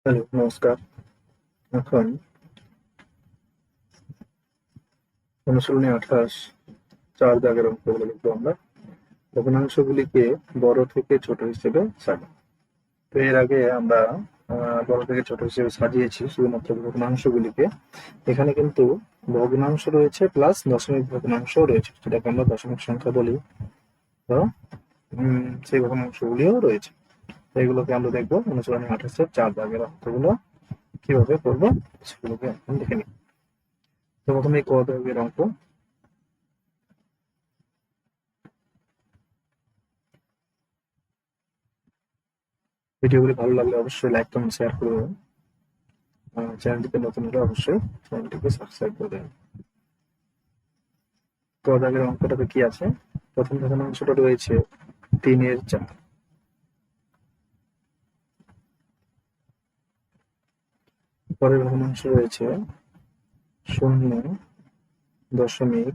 Hello, নমস্কার। এখন অনুশীলনী 28 4 দাগের অঙ্কগুলো লিখবো আমরা। ভগ্নাংশগুলিকে বড় থেকে ছোট হিসেবে সাজাও। তো এর আগে আমরা বড় থেকে ছোট হিসেবে সাজিয়েছি শুধুমাত্র ভগ্নাংশগুলিকে। এখানে কিন্তু ভগ্নাংশ রয়েছে প্লাস দশমিক ভগ্নাংশও রয়েছে, যেটাকে আমরা দশমিক সংখ্যা বলি। তো সেই ভগ্নাংশগুলিও রয়েছে। তো এগুলোকে আমরা দেখবো অনুশীলনী 28 4 দাগের অঙ্কগুলো কিভাবে করবো সেগুলোকে এখন দেখে নিই। তো প্রথমে ক দাগের অঙ্ক। ভিডিওগুলি ভালো লাগলে অবশ্যই লাইক কমেন্ট শেয়ার করে দেবেন। চ্যানেলটিতে নতুন হলে অবশ্যই চ্যানেলটিকে সাবস্ক্রাইব করে দেবেন। তো আগের অঙ্কটাতে কি আছে? প্রথম ভগ্নাংশটা রয়েছে 3/4। পরের ভগ্নাংশ রয়েছে 0.09 দশমিক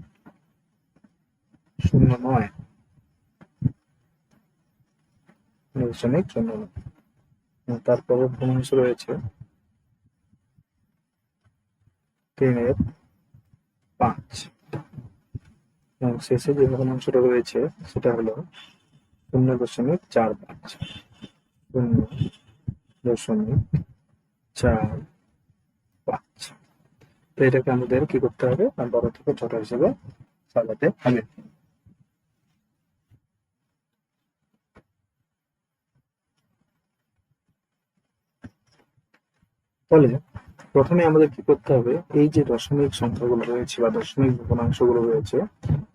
0। তারপরের ভগ্নাংশ রয়েছে 3/5 এবং শেষে যে ভগ্নাংশটা রয়েছে সেটা হলো 0.45। 0.45। তো এটাকে আমাদের কি করতে হবে? বড় থেকে ছোট হিসেবে সাজাতে হবে। তাহলে প্রথমে আমাদের কি করতে হবে? এই যে দশমিক সংখ্যাগুলো রয়েছে বা দশমিক ভগ্নাংশগুলো রয়েছে,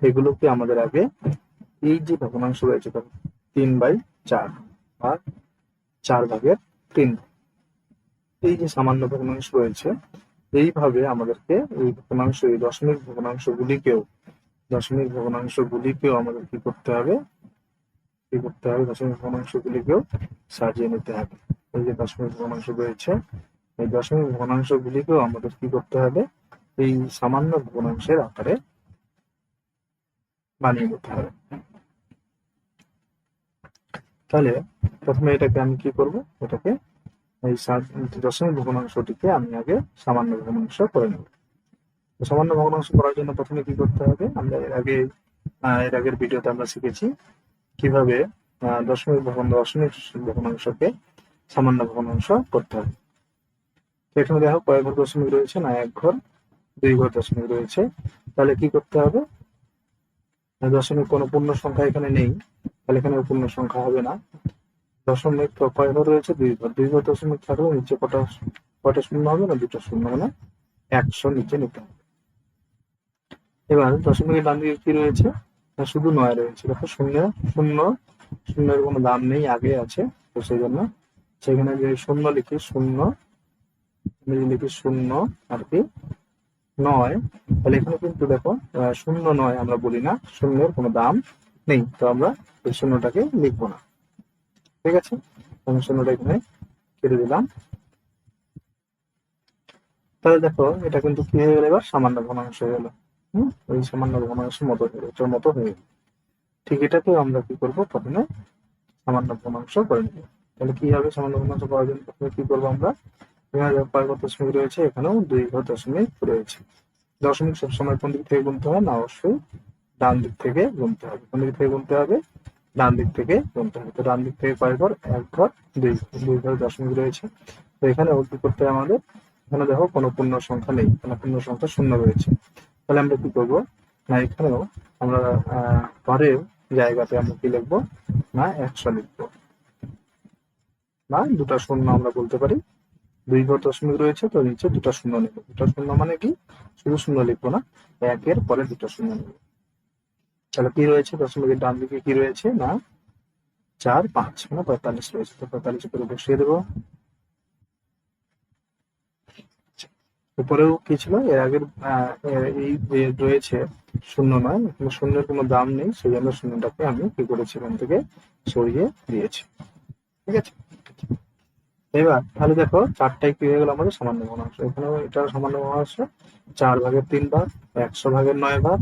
এগুলোকে আমাদের আগে এই যে ভগ্নাংশ রয়েছে 3/4 বা 4/3, এই যে সামান্য ভগ্নাংশ রয়েছে, এইভাবে আমাদেরকে এই ভগ্নাংশ এই দশমিক ভগ্নাংশগুলিকেও আমাদের কি করতে হবে? দশমিক ভগ্নাংশগুলিকেও সাজিয়ে নিতে হবে। এই যে দশমিক ভগ্নাংশ রয়েছে, এই দশমিক ভগ্নাংশগুলিকেও আমাদের কি করতে হবে? এই সামান্য ভগ্নাংশের আকারে বানিয়ে নিতে হবে। তাহলে প্রথমে এটাকে আমি কি করব? এটাকে এই দশমিক ভগ্নাংশটিকে আমি আগে সামান্য ভগ্নাংশ করে নেব। সামান্য ভগ্নাংশ করার জন্য প্রথমে কি করতে হবে? আমরা এর আগের ভিডিওতে আমরা শিখেছি কিভাবে দশমিক ভগ্নাংশকে সামান্য ভগ্নাংশ করতে হবে। এখানে দেখো কয় ঘর দশমিক রয়েছে? না, 1 ঘর 2 ঘর দশমিক রয়েছে। তাহলে কি করতে হবে? দশমিক কোনো পূর্ণ সংখ্যা এখানে নেই, তাহলে এখানে পূর্ণ সংখ্যা হবে না। দশমিক কয় ঘর রয়েছে? 2 ঘর। 2 ঘর দশমিক থাকলে নিচে কটা শূন্য হবে? না, 2টা শূন্য, মানে 100 নিচে নিতে হবে। এবার দশমিকের ডান দিকে কি রয়েছে? না, শুধু 9 রয়েছে। দেখো শূন্যের কোনো দাম নেই, আগে আছে। তো সেই জন্য সেখানে যে শূন্য লিখি, শূন্য আর কি 9, তাহলে এখানে কিন্তু দেখো 0.9 আমরা বলি না, শূন্যের কোনো দাম নেই, তো আমরা এই শূন্যটাকে লিখবো না। ঠিক আছে, আমি শূন্যটা এখানে কেটে দিলাম। তাহলে দেখো এটা কিন্তু কি হয়ে গেল? এবার সামান্য ভগ্নাংশ হয়ে গেল। ওই সামান্য ভগ্নাংশের মতো হয়ে গেল, এটার মতো হয়ে গেল। ঠিক এটাকেও আমরা কি করবো? প্রথমে সামান্য ভগ্নাংশ করে নেব। তাহলে কি হবে? সামান্য ভগ্নাংশ করার জন্য প্রথমে কি করবো আমরা? এখানে কয় ঘর দশমিক রয়েছে? এখানেও 2 ঘর দশমিক রয়েছে। দশমিক সবসময় কোন দিক থেকে গুনতে হয়? না, অবশ্যই ডান দিক থেকে গুনতে হবে। কোন দিক থেকে গুনতে হবে? ডান দিক থেকে গুনতে হবে। তো ডান দিক থেকে কয় ঘর? 1 ঘর 2 ঘর দশমিক রয়েছে। তো এখানে কি করতে হবে আমাদের? এখানে দেখো কোনো পূর্ণ সংখ্যা নেই, কোনো পূর্ণ সংখ্যা শূন্য রয়েছে। তাহলে আমরা কি করবো? না, এখানেও আমরা ঘরের জায়গাতে আমরা কি লিখবো? না, 100 লিখবো, বা 2টা শূন্য আমরা বলতে পারি। 2 ঘর দশমিক রয়েছে, তো নিচে 2টা শূন্য নেব। 2টা শূন্য মানে কি? শুধু শূন্য লিখবো না, 1-এর পরে 2টা শূন্য নেব। তাহলে কি রয়েছে? দশমিকের ডান দিকে কি রয়েছে? না, 4-5 মানে 45 রয়েছে। তো 45 করে বসিয়ে দেবো। উপরেও কি ছিল? এর আগের এই যে রয়েছে 0.9, কিন্তু শূন্যের কোনো দাম নেই, সেই জন্য শূন্যটাকে আমি কি করেছি? এখান থেকে সরিয়ে দিয়েছি। ঠিক আছে, এবার তাহলে দেখো 4টাই কি হয়ে গেল? আমাদের সামান্য ভগ্নাংশ। এখানেও এটা সামান্য ভগ্নাংশ। 4/3 ভাগ, 100/9 ভাগ,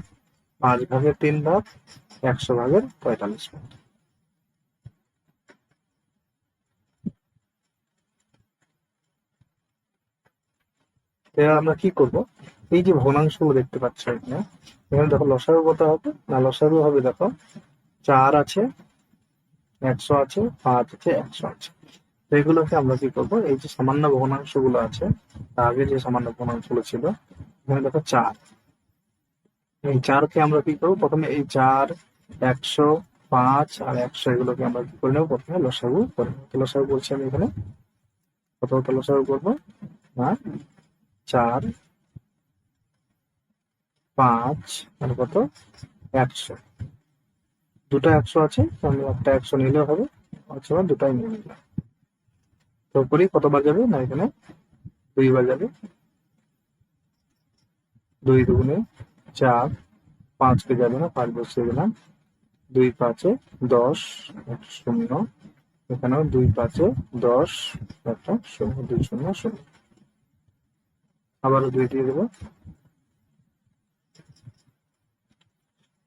5/3 ভাগ, 100/45 ভাগ। এবার আমরা কি করব, এই যে ভগ্নাংশগুলো দেখতে পাচ্ছ এখানে, এখানে দেখো লসাগু কত হবে না, লসাগু হবে দেখো 4 আছে, 100 আছে, 5 আছে, 100 আছে। তো এগুলোকে আমরা কি করব, এই যে সামান্য ভগ্নাংশগুলো আছে, তার আগে যে সামান্য ভগ্নাংশগুলো ছিল, এখানে দেখো 4, এই 4কে আমরা কি করবো, প্রথমে এই 4, 100, 5 আর 100 এগুলোকে আমরা কি করে নেবো, প্রথমে লসাগু করে নেবো। তো লসাগু বলছি আমি এখানে, কত কত লসাগু করবো না, 4, 5 আর কত 100, দুটো 100 আছে, তো আমি একটা 100 নিলেও হবে, অথবা দুটাই নিয়ে নিলাম। তো করি কতবার যাবে না, এখানে 2 বার যাবে, 2 দুগুণে 4, 5 কে যাবে না, 5 বসিয়ে দিলাম, 2 5-এ 10, 0, এখানেও 2 5-এ 10, একটা 0, 2 0 0, আবারও 2 দিয়ে দেবো,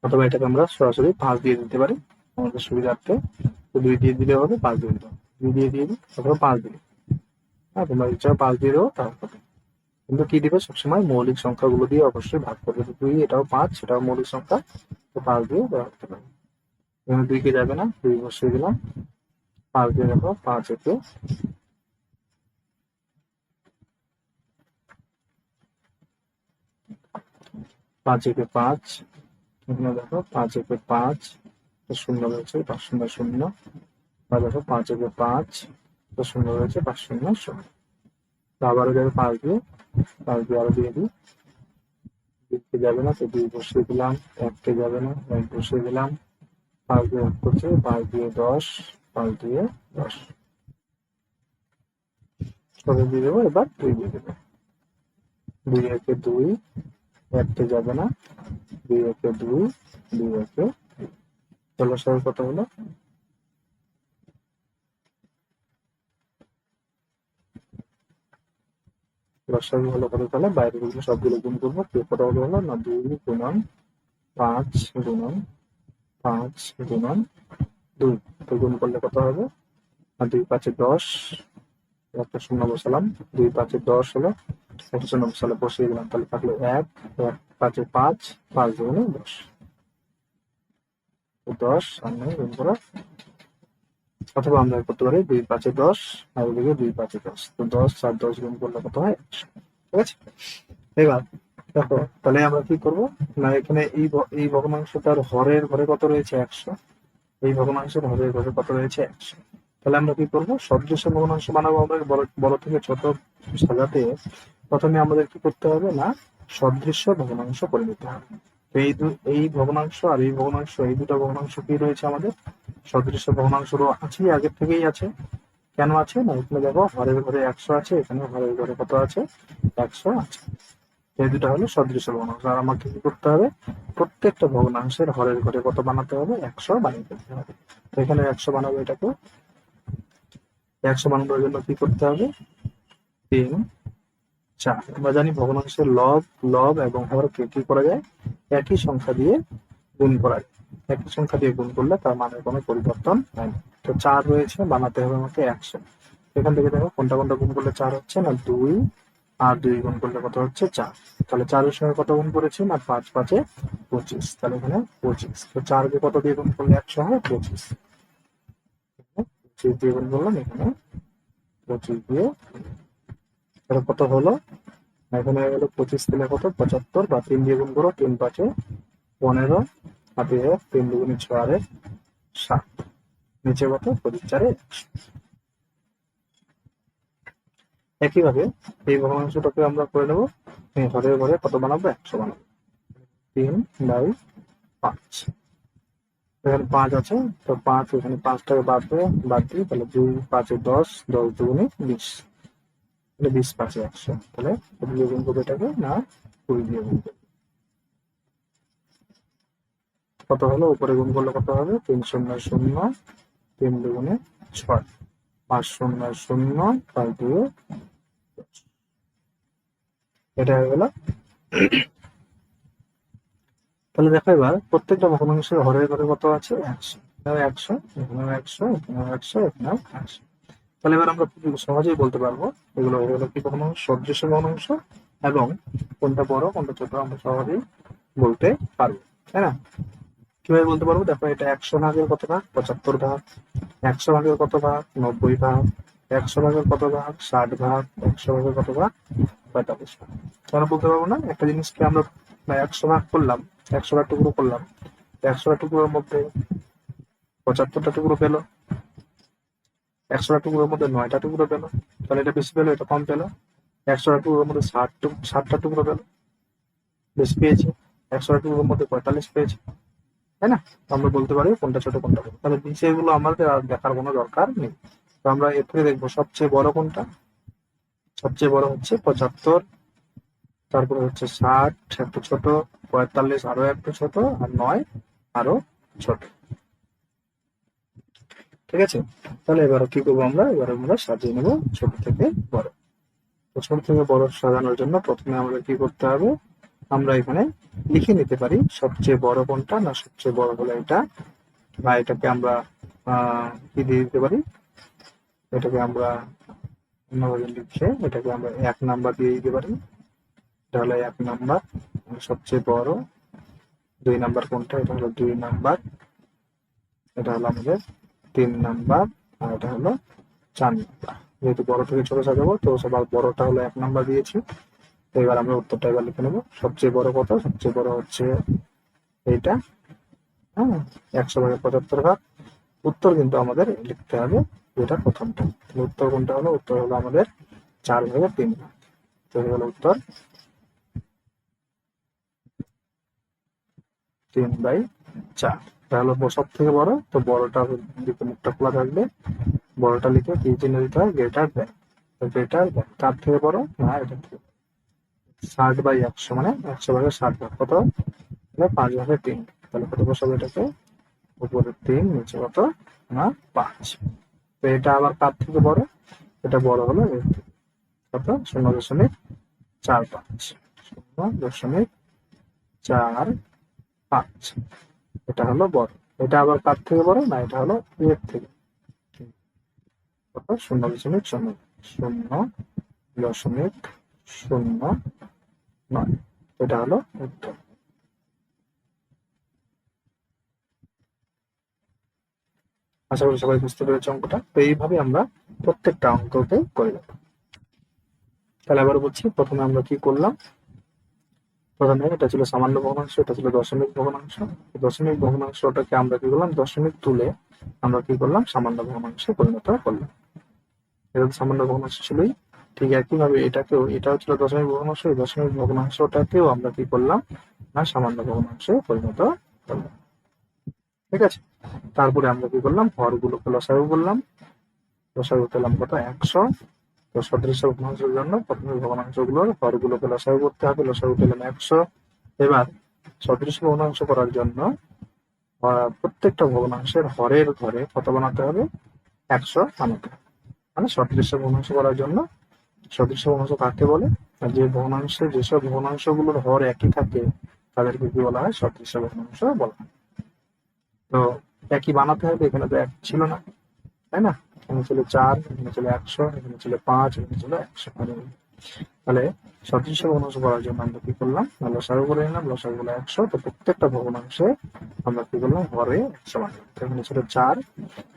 অথবা এটাকে আমরা সরাসরি 5 দিয়ে দিতে পারি আমাদের সুবিধার্থে। তো 2 দিয়ে দিলে হবে, 5 দিয়ে দিতে হবে, 2 দিয়ে দিয়ে দিই অথবা 5 দিয়ে, হ্যাঁ তোমরা ইচ্ছা 5 দিয়ে দেবো তাও হবে। কিন্তু কি দিবে, সবসময় মৌলিক সংখ্যাগুলো দিয়ে অবশ্যই ভাগ করবে, 2 এটাও 5 সেটাও মৌলিক সংখ্যা, তো 5 দিয়ে দেওয়া হতে পারে। এখানে 2 কে যাবে না, 2 বসিয়ে দিলাম, 5 দিয়ে দেখো, 5 একে 5 একে 5, এখানে দেখো 5 একে 5, 0 রয়েছে, 5 0 0, বা দেখো 5 একে 5, 0 রয়েছে, 5 0 0, তো আবারও যাবে 5 দিয়ে, 5 দিয়ে আরো দিয়ে দিই, 2 কে যাবে না, তো 2 বসিয়ে দিলাম, 1 কে যাবে না, 1 বসিয়ে দিলাম, 5 দিয়ে 1 করছে, 5 দিয়ে 10, 5 দিয়ে 10, কত দিয়ে দেবো, এবার 2 দিয়ে দেবো, 2 একে 2, 1 কে যাবে না, 2 একে 2, 2 একে, চলো সবাই কত হলো, লসাগু হলো কত, তাহলে বাইরে গুলো সবগুলো গুণ করবো, কত হলো না, 2 গুণন 5 গুণন 5 গুণন 2, তো গুণ করলে কত হবে, আর 2 5-এ 10, একটা শূন্য বসালাম, 2 5-এ 10 হলো, একটা শূন্য বসালে বসিয়ে দিলাম, তাহলে থাকলো 1, 1 5-এ 5, 5 দুগুণে 10, 10 আর 9 গুণ করা, অথবা আমরা করতে পারি 2 5-এ 10 আর এদিকে 2 5-এ 10, তো 10 আর 10 গুণ করলে কত হয়, 100। ঠিক আছে, এবার দেখো তাহলে আমরা কি করব না, এখানে এই ভগ্নাংশটার হরের ঘরে কত রয়েছে, 100, এই ভগ্নাংশের হরের ঘরে কত রয়েছে, 100। তাহলে আমরা কি করব, সদৃশ ভগ্নাংশ বানাবো, আমরা বড় বড় থেকে ছোট সাজাতে প্রথমে আমাদের কি করতে হবে না, সদৃশ্য ভগ্নাংশ করে নিতে হবে। তো এই ভগ্নাংশ আর এই ভগ্নাংশ, এই দুটো ভগ্নাংশ কি রয়েছে আমাদের, সদৃশ্য ভগ্নাংশ আছে, আগের থেকেই আছে। কেন আছে না, এখানে দেখো হরের ঘরে 100 আছে, এখানে হরের ঘরে কত আছে, 100 আছে। এই দুটো হলো সদৃশ ভগ্নাংশ, আর আমাকে কি করতে হবে, প্রত্যেকটা ভগ্নাংশের হরের ঘরে কত বানাতে হবে, 100 বানিয়ে ফেলতে হবে। তো এখানে 100 বানাবো, এটাকে 100 বানানোর জন্য কি করতে হবে, 3 4, আমরা জানি ভগ্নাংশের লব লব এবং হরকে কি করা যায়, একই সংখ্যা দিয়ে গুণ করা যায়, একই সংখ্যা দিয়ে গুণ করলে তার মানের কোনো পরিবর্তন হয় না। তো 4 রয়েছে, বানাতে হবে আমাকে 100, এখান থেকে দেখো কোনটা কোনটা গুণ করলে 4 হচ্ছে না, 2 আর 2 গুণ করলে কত হচ্ছে, 4, তাহলে 4-এর সঙ্গে কত গুণ করেছি না, 5 5-এ 25, তাহলে এখানে 25, তো 4-কে কত দিয়ে গুণ করলে 100 হয়, 25, 25 দিয়ে গুণ করলাম, এখানে 25 দিয়ে, তাহলে কত হলো, এখানে হয়ে গেল 25 দিলে কত, 75, বা 3 দিয়ে গুণ করো, 3 5-এ 15, হাতে 3 দুগুণে 6 আর 7, নিচে কত, 25 4-এ 100। একইভাবে এই ভগ্নাংশটাকে আমরা করে নেবো, ঘরে ঘরে কত বানাবো, 100 বানাবো, 3/5, এখানে 5 আছে, তো 5, এখানে 5টাকে বাদ দিই, তাহলে 2 5-এ 10, 10 দুগুণে 20, তাহলে 20 5-এ 100, তাহলে কত দিয়ে গুণ করবো এটাকে না, 20 দিয়ে গুণ করবো, কত হলো, উপরে গুণ করলে কত হবে, 3 0 0, 3 দুগুণে 6, 5 0 0, 5 দিয়ে 10, এটা হয়ে গেল। তাহলে দেখো এবার প্রত্যেকটা ভগ্নাংশের হরের ঘরে কত আছে, 100, এখানেও 100, এখানেও 100, এখানেও 100, এখানেও 100। তাহলে এবার আমরা সহজেই বলতে পারবো এগুলো হয়ে গেল কি ভগ্নাংশ, সদৃশ ভগ্নাংশ, এবং কোনটা বড় কোনটা ছোট আমরা সহজেই বলতে পারবো, তাই না? কিভাবে বলতে পারবো? দেখো, এটা 100 ভাগের কত ভাগ? 75 ভাগ। 100 ভাগের কত ভাগ? 90 ভাগ। 100 ভাগের কত ভাগ? 60 ভাগ। 100 ভাগের কত ভাগ? 45 ভাগ। আমরা বলতে পারবো না একটা জিনিসকে আমরা 100 ভাগ করলাম, 100 টা টুকরো করলাম, 100 টা টুকরোর মধ্যে 75টা টুকরো পেলো, 100 টা টুকরোর মধ্যে 9টা টুকরো পেলো, তাহলে এটা বেশি পেলো এটা কম পেলো? 100 টা টুকরোর মধ্যে 60টা টুকরো পেলো, বেশি পেয়েছে। 100 টা টুকরোর মধ্যে 45 পেয়েছে, তাই না? তো আমরা বলতে পারি কোনটা ছোট কোনটা বড়। তাহলে বিষয়গুলো আমাদের আর দেখার কোনো দরকার নেই। তো আমরা এর থেকে দেখবো সবচেয়ে বড় কোনটা। সবচেয়ে বড় হচ্ছে 75, তারপরে হচ্ছে 60 একটু ছোট, 45 আরো একটু ছোট, আর 9 আরো ছোট। ঠিক আছে? তাহলে এবার কি করবো আমরা? এবার আমরা সাজিয়ে নেবো ছোট থেকে বড়। তো ছোট থেকে বড় সাজানোর জন্য প্রথমে আমাদের কি করতে হবে? আমরা এখানে লিখে নিতে পারি সবচেয়ে বড় কোনটা, না সবচেয়ে বড় হলো এটা, বা এটাকে আমরা কি দিয়ে দিতে পারি? এটাকে আমরা অন্যভাবে লিখে এটাকে আমরা 1 নাম্বার দিয়ে দিতে পারি। এটা হলো 1 নাম্বার, সবচেয়ে বড়। 2 নাম্বার কোনটা? এটা হলো 2 নাম্বার। এটা হলো আমাদের 3 নাম্বার, আর এটা হলো 4 নাম্বার। যেহেতু বড় থেকে ছোট সাজাবো, তো সবার বড়টা হলো 1 নাম্বার দিয়েছি। তো এবার আমরা উত্তরটা এবার লিখে নেবো। সবচেয়ে বড় কত? সবচেয়ে বড় হচ্ছে এইটা, হ্যাঁ, 100 ভাগের 75 ভাগ। উত্তর কিন্তু আমাদের লিখতে হবে যেটা প্রথমটা। উত্তর কোনটা হলো? উত্তর হলো আমাদের 4 ভাগের 3 ভাগ। তো হয়ে গেল উত্তর 3/4। তাহলে সব থেকে বড়, তো বড়টা দিকে মুখটা খোলা থাকবে, বড়টা লিখে কি চিহ্ন দিতে হয়? Greater than. তো গ্রেটার দেন তার থেকে বড় না এটা থেকে? 60/100 মানে 100 ভাগের 60 ভাগ কত? 5/3। তাহলে কত বসাবো এটাকে? উপরে 3, নিচে কত? না 5। তো এটা আবার কার থেকে বড়? এটা বড় হলো এর থেকে। কত? 0.45। 0.45। এটা হলো বড়। এটা আবার কার থেকে বড়? না এটা হলো এর থেকে। কত? 0.0009। এটা হলো উত্তর। আশা করি সবাই বুঝতে পেরেছে অঙ্কটা। তো এইভাবে আমরা প্রত্যেকটা অঙ্ককে করে দেবো। তাহলে আবার বলছি, প্রথমে আমরা কি করলাম? প্রথমে এটা ছিল সামান্য ভগ্নাংশ, এটা ছিল দশমিক ভগ্নাংশ। দশমিক ভগ্নাংশটাকে আমরা কি করলাম? দশমিক তুলে আমরা কি করলাম? সামান্য ভগ্নাংশে পরিণত করলাম। এটা তো সামান্য ভগ্নাংশ ছিলই। ঠিক একইভাবে এটাকেও, এটাও ছিল দশমিক ভগ্নাংশ, এই দশমিক ভগ্নাংশটাকেও আমরা কি করলাম? না সামান্য ভগ্নাংশে পরিণত করলাম। ঠিক আছে? তারপরে আমরা কি করলাম? হরগুলোকে লসাগু করলাম। লসাগু পেলাম কত? 100। তো সদৃশ্য ভগ্নাংশের জন্য প্রথমে ভগ্নাংশগুলোর হরগুলোকে লসাগু করতে হবে। লসাগু পেলাম 100। এবার সদৃশ্য ভগ্নাংশ করার জন্য প্রত্যেকটা ভগ্নাংশের হরের ঘরে কত বানাতে হবে? 100 বানাতে হবে। মানে সদৃশ্য ভগ্নাংশ করার জন্য, সদৃশ্য ভগ্নাংশ কাকে বলে? আর যে ভগ্নাংশে যেসব ভগ্নাংশগুলোর হর একই থাকে তাদেরকে কি বলা হয়? সদৃশ্য ভগ্নাংশ বলা হয়। তো একই বানাতে হবে, এখানে তো এক ছিল না, তাই না? এখানে ছিল 4, এখানে ছিল 100, এখানে ছিল 5, এখানে ছিল 100। তাহলে সদৃশ্য ভগ্নাংশ করার জন্য আমরা কি করলাম? লসাগু করে নিলাম। লসাগু হলো 100। তো প্রত্যেকটা ভগ্নাংশে আমরা কি করলাম? হরে 100 বানালাম। এখানে ছিল 4,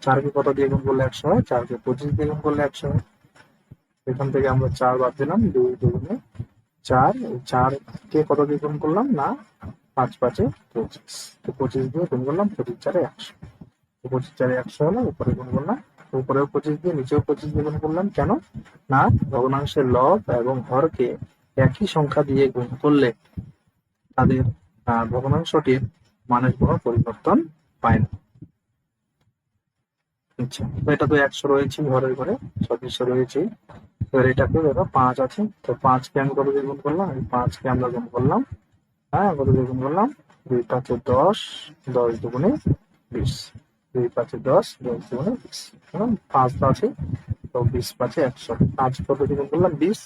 4কে কত দিয়ে গুণ করলে 100 হয়? 4কে 25 দিয়ে গুণ করলে 100 হয়। এখান থেকে আমরা 4 বাদ দিলাম, 2 দুগুণে 4। 4কে কত দিয়ে গুণ করলাম? না 5 5-এ 25। তো 25 দিয়ে গুণ করলাম, 25 4-এ 100। 25 4-এ 100 হলো, উপরে গুণ করলাম, উপরেও 25 দিয়ে, নিচেও 25 দিয়ে গুণ করলাম। কেন? না ভগ্নাংশের লব এবং হরকে একই সংখ্যা দিয়ে গুণ করলে তাদের ভগ্নাংশটির মানের কোনো পরিবর্তন পায় না। আচ্ছা, তো এটা তো 100 রয়েছে ঘরের ঘরে, সদৃশ্য রয়েছে। এবার এটাকে ধরো 5 আছে, তো 5কে আমি কত দিয়ে গুণ করলাম? এই 5কে আমরা গুণ করলাম, হ্যাঁ, কত দিয়ে গুণ করলাম? 2 5-এ 10, 10 দুগুণে 20। 2 5-এ 10, 10 দুগুণে 20। 5 তো আছে, তো 20 5-এ 100। 5 কত দিয়ে গুণ করলাম? 20।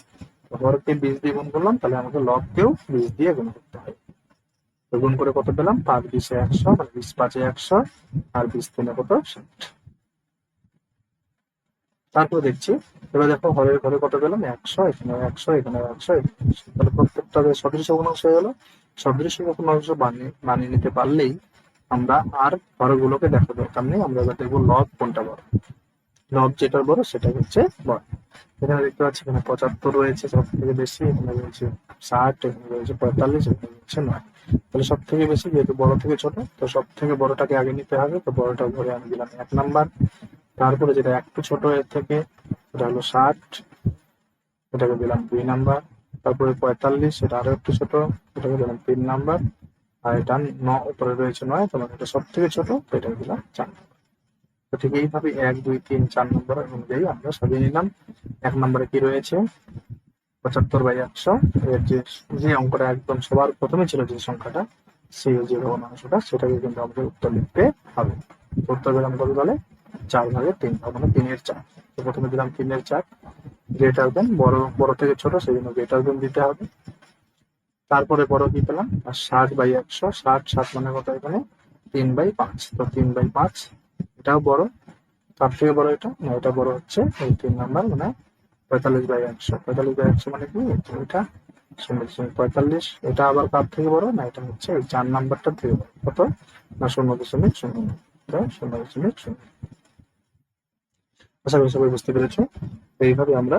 হরকে 20 দিয়ে গুণ করলাম, তাহলে আমাকে লবকেও 20 দিয়ে গুণ করতে হয়। তো গুণ করে কত পেলাম? 5 20-এ 100, মানে 20 5-এ 100, আর 20 3-এ কত? 60। তারপর দেখছি, এবার দেখো হরের ঘরে কত পেলাম, 100, এখানে 100, এখানে 100, তাহলে প্রত্যেকটা সদৃশ ভগ্নাংশ হয়ে গেল। সদৃশ ভগ্নাংশ বানিয়ে নিতে পারলেই আমরা আর ঘরগুলোকে দেখা দরকার নেই, আমরা এবার দেখবো লব কোনটা বড়। লব যেটা বড় সেটা হচ্ছে বড়। এখানে দেখতে পাচ্ছি এখানে 75 রয়েছে সব থেকে বেশি, এখানে রয়েছে 60, এখানে রয়েছে 45, এখানে রয়েছে 9। তাহলে সব থেকে বেশি যেহেতু বড় থেকে ছোট, তো সব থেকে বড়টাকে আগে নিতে হবে, তো বড়টা ধরে আমি দিলাম 1 নাম্বার। তারপরে যেটা একটু ছোট এর থেকে, সেটা হলো 60, এটাকে দিলাম 2 নাম্বার। তারপরে 45, সেটা আরো একটু ছোট, এটাকে দিলাম 3 নাম্বার। আর এটা উপরে রয়েছে 9, তোমার এটা সব থেকে ছোট, তো এটাকে দিলাম 4 নাম্বার। তো ঠিক এইভাবে 1, 2, 3, 4 নম্বর অনুযায়ী আমরা সাজিয়ে নিলাম। 1 নম্বরে কি রয়েছে, 75/100। এর যে যে অঙ্কটা একদম সবার প্রথমে ছিল, যে সংখ্যাটা, সেই যে ভগ্নাংশটা, সেটাকে কিন্তু আমাদের উত্তর লিখতে হবে। উত্তর দিলাম কত, তাহলে 4/3, মানে 3/4। তো প্রথমে দিলাম 3/4, গ্রেটার দেন, বড় বড় থেকে ছোট, সেই জন্য গ্রেটার দেন দিতে হবে। তারপরে বড় কি পেলাম, 60/100, 60 মানে কত, এখানে 3/5, তো 3/5, এটাও বড়। তার থেকে বড় এটা না, এটা বড় হচ্ছে এই 3 নাম্বার, মানে 45/100। 45/100 মানে কি, এটা 0.45। এটা আবার কার থেকে বড় না, এটা হচ্ছে এই 4 নাম্বারটার থেকে বড়। কত না, 0.0, 0.0। আশা করি সবাই বুঝতে পেরেছো। এইভাবে আমরা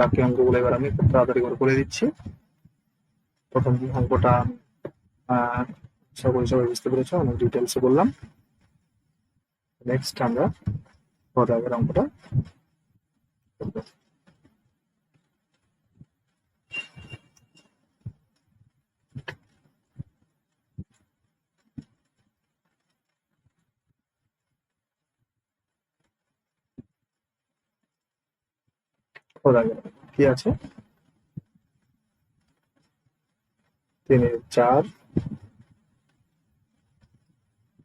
বাকি অঙ্কগুলো এবার আমি খুব তাড়াতাড়ি করে দিচ্ছি। প্রথম অঙ্কটা আহ সবাই বুঝতে পেরেছো, অনেক ডিটেলসে বললাম। নেক্সট আমরা আগের অঙ্কটা করবো। কি আছে, 3/4,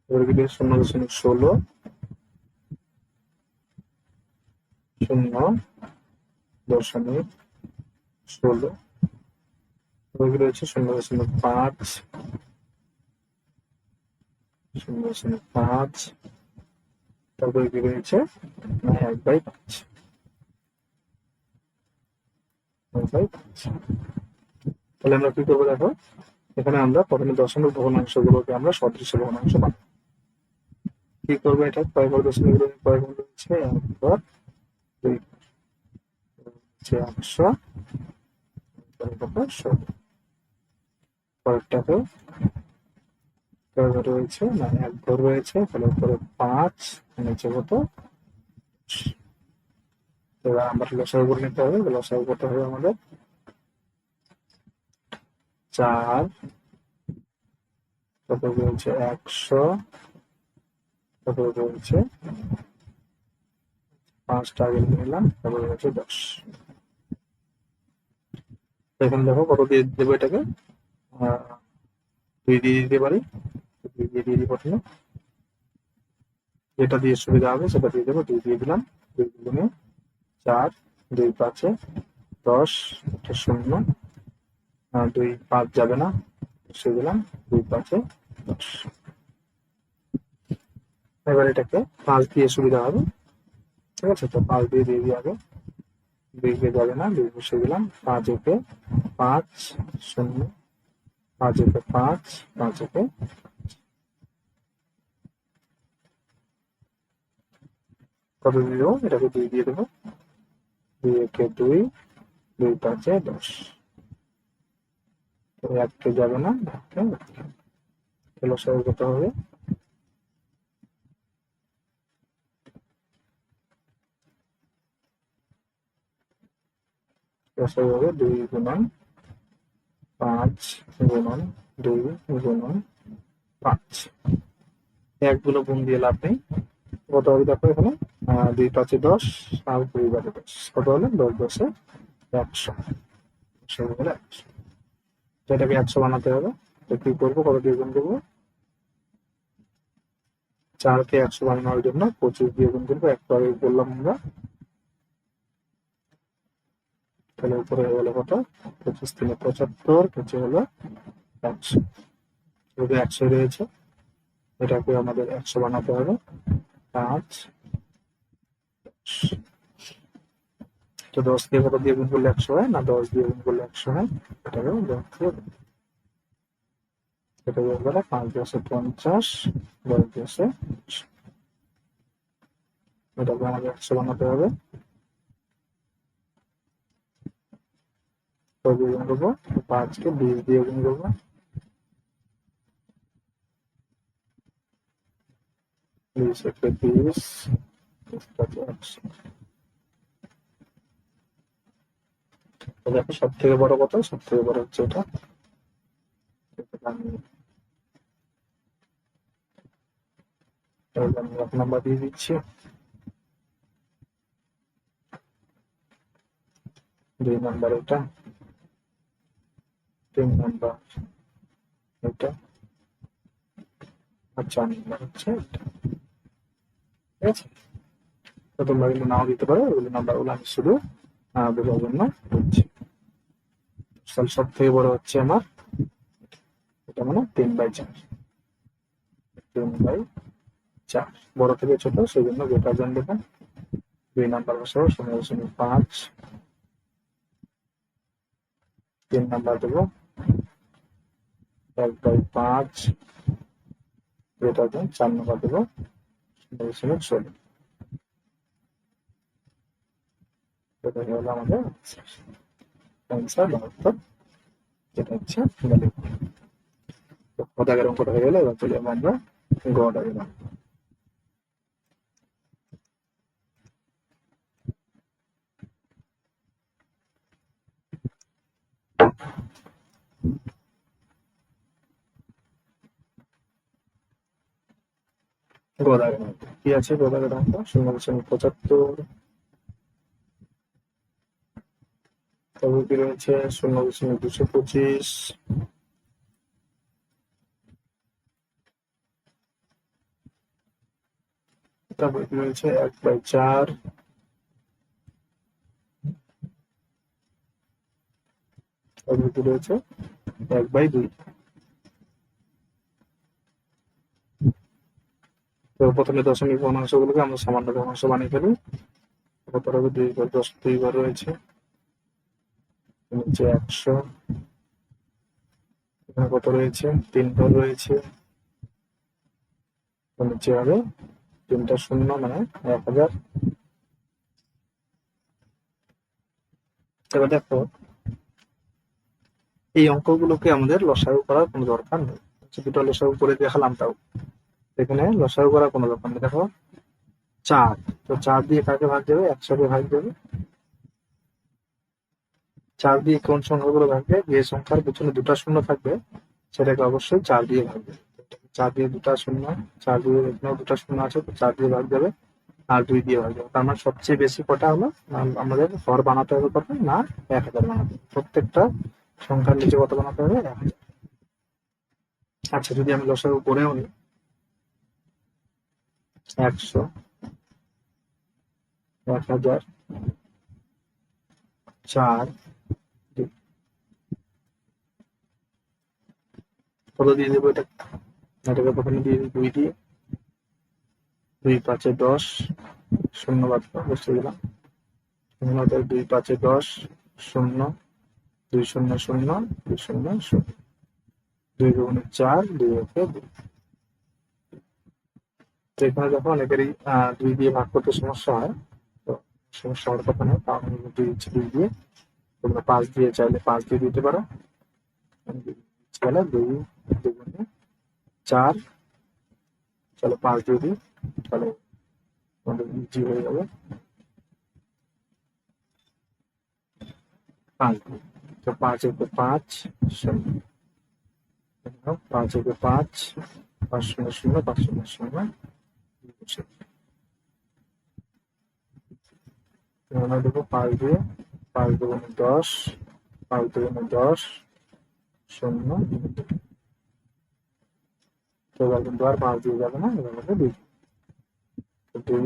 0.16, 0.16, রয়েছে 0.5, 0.5, তারপরে কি রয়েছে 1/5, 1/5। তাহলে আমরা কি করবো দেখো, এখানে আমরা প্রথমে দশমিক ভগ্নাংশ গুলোকে আমরা সদৃশ্য ভগ্নাংশ বানাবো। কি করবো, এটা কয় ঘর দশমিক কয় ঘর রয়েছে, 1 ঘর, 2 হচ্ছে 100, কত 16। পরেরটাকে কয় ঘর রয়েছে না, 1 ঘর রয়েছে, তাহলে উপরে 5, নিচে কত। এবার আমরা লসাগু করে নিতে হবে, লসাগু করতে হবে আমাদের 4, তারপর রয়েছে 100, তারপর রয়েছে 5টা আগে নিলাম, তারপর রয়েছে 10। এখানে দেখো কত দিয়ে দেবো এটাকে, 2 দিয়ে দিতে পারি, 2 দিয়ে দিই প্রথমে, যেটা দিয়ে সুবিধা হবে সেটা দিয়ে দেবো, 2 দিয়ে দিলাম। 2 দুগুণে 4, 2 5-এ 10, এটা 0, 2 5 যাবে না, সে দিলাম, 2 5-এ 10। এবার এটাকে 5 দিয়ে সুবিধা হবে, ঠিক আছে, তো 5 দিয়ে দিয়ে দিই আগে, 2 কে যাবে না, 2 বসে দিলাম, 5 একে 5, 0, 5 একে 5, 5 একে কত দিয়ে দেবো, এটাকে 2 দিয়ে দেবো, 2 একে 2, 2 5-এ 10, তো 1 কে যাবে না, 1 কে তাহলে সহজ কত হবে, লসাগু হবে 2 গুণন 5 গুণন 2 গুণন 5। 1 গুলো গুণ দিয়ে লাভ নেই, কত হবে দেখো এখানে, 2 5-এ 10, আর 2 5-এ 10, কত হলো, 10 10-এ 100, 100 হলে 100। এটাকে 100 বানাতে হবে, তো কি করবো, কত দিয়ে গুণ করবো, 4 কে 100 বানানোর জন্য 25 দিয়ে গুণ করবো, একটু আগে বললাম আমরা। তাহলে উপরে হয়ে গেল কত, 25 3 75, নিচে হলো 100, 100 রয়েছে, এটাকে আমাদের 100 বানাতে হবে, 5, 10। তো 10 দিয়ে কত দিয়ে গুণ করলে 100 হয় না, 10 দিয়ে গুণ করলে 100 হয়, এটাকে 10 দিয়ে এটা যোগ করে 5 10 50, 10 10 এটাকে আমাদের 100 বানাতে হবে। তো দিয়ে গুণ করবো, 5 কে 20 দিয়ে গুণ করবো, 20 একে 30, 30 কে 100। তো দেখো সব থেকে বড় কত, সব থেকে বড় হচ্ছে এটা, আমি 1 নাম্বার দিয়ে দিচ্ছি, 2 নাম্বার এটা, 3 নাম্বার এটা, আর 4 নাম্বার হচ্ছে এটা। ঠিক আছে, তো তোমরা কিন্তু নাও দিতে পারো, ওই নাম্বারগুলো আমি শুধু বোঝার জন্য দিচ্ছি। সব থেকে বড় হচ্ছে আমার এটা, মানে 3/4, 3/4, বড় থেকে ছোট সেই জন্য গ্রেটার দেন দেবেন। 2 নাম্বার বসাবো 0.5, 3 নাম্বার দেবো 1/5, গ্রেটার দেন 4 নাম্বার দেবো 0.16। এটা হলো আমাদের অ্যান্সার 72, যেটা হচ্ছে ভ্যালু। তো পদাগের অঙ্কটা হয়ে গেলে এবার চলে যাবো আমরা গড় আগে। গদাগের অঙ্ক কি আছে? গদাগের অঙ্ক 0.75, তবে কি রয়েছে 0.225, তারপরে কি রয়েছে 1/4, তারপরে কি রয়েছে 1/2। তো প্রথমে দশমিক ভগ্নাংশগুলোকে আমরা সামান্য ভগ্নাংশ বানিয়ে ফেলি। কত হবে? 2 ঘর, 10 2 ঘর রয়েছে, নিচে 100, এখানে কত রয়েছে? 3 ঘর রয়েছে, তো নিচে হবে 3টা শূন্য, মানে 1000। এবার দেখো এই অঙ্কগুলোকে আমাদের লসাগু করার কোনো দরকার নেই, দুটো লসাগু করে দেখালাম, তাও এখানে লসাগু করার কোনো দরকার নেই। দেখো 4, তো 4 দিয়ে কাকে ভাগ দেবে? 100 কে ভাগ দেবে। 4 দিয়ে কোন সংখ্যাগুলো ভাগবে? যে সংখ্যার পিছনে 2টা শূন্য থাকবে সেটাকে অবশ্যই 4 দিয়ে ভাগ দেবে। 4 দিয়ে 2টা শূন্য, 4 দিয়ে এখানেও 2টা শূন্য আছে, তো 4 দিয়ে ভাগ দেবে, আর 2 দিয়ে ভাগ দেবে। তার মানে সবচেয়ে বেশি কটা হলো আমাদের হর বানাতে হবে কত? না 1000 বানাতে হবে। প্রত্যেকটা সংখ্যার নিচে কত বানাতে হবে? 1000। আচ্ছা, যদি আমি লসাগু করেও নিই 100, 1000, 4, কত দিয়ে দেবো? এটাকে প্রথমে দিয়ে দিই 2 দিয়ে, 2 5 10, শূন্য বাদ বসে দিলাম, 2 5 10, শূন্য, 2 0 0, 2 0 0, 2 2 4, 2 1 2। তো এখানে যখন অনেকেরই 2 দিয়ে ভাগ করতে সমস্যা হয়, তো সমস্যা হওয়ার কথা নয়, কারণ আমি 2 দিয়ে, তোমরা 5 দিয়ে চাইলে 5 দিয়ে দিতে পারো, চাইলে 2 2 4, চলো 5 দিয়ে দিই, তাহলে আমাদের ইজি হয়ে যাবে। 5 দিয়ে, তো 5 1 5, 0, 5 1 5, 5 0 0, 5 0 0, আমরা দেবো 5 দিয়ে, 5 2 10, 5 2 10, 0, তো এবার কিন্তু আর 5 দিয়ে যাবে না, এবার হবে 2, 2